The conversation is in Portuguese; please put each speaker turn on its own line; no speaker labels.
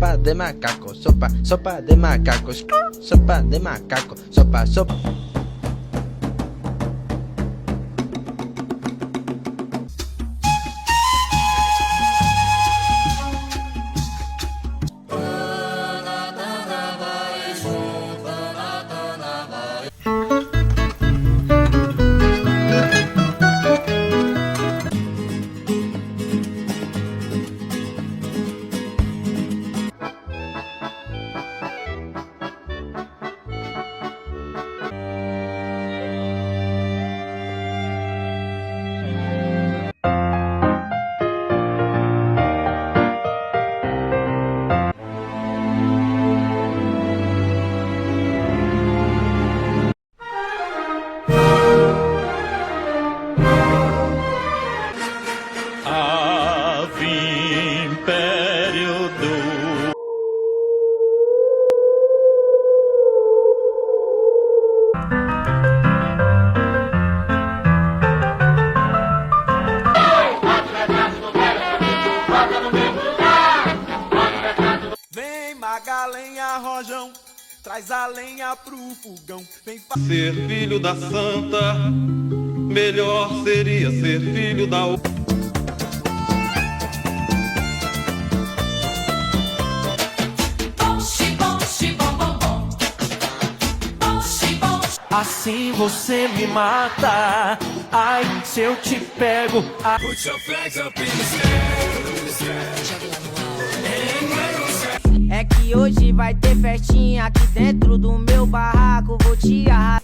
sopa de macaco, sopa de macacos, sopa de macaco, sopa.
Império do...
Vem Magalenha, Rojão, traz a lenha pro fogão. Vem
ser filho da santa, melhor seria ser filho da...
Assim você me mata. Ai, se eu te pego.
Put your flags up in the sky.
É que hoje vai ter festinha aqui dentro do meu barraco. Vou te arrastar.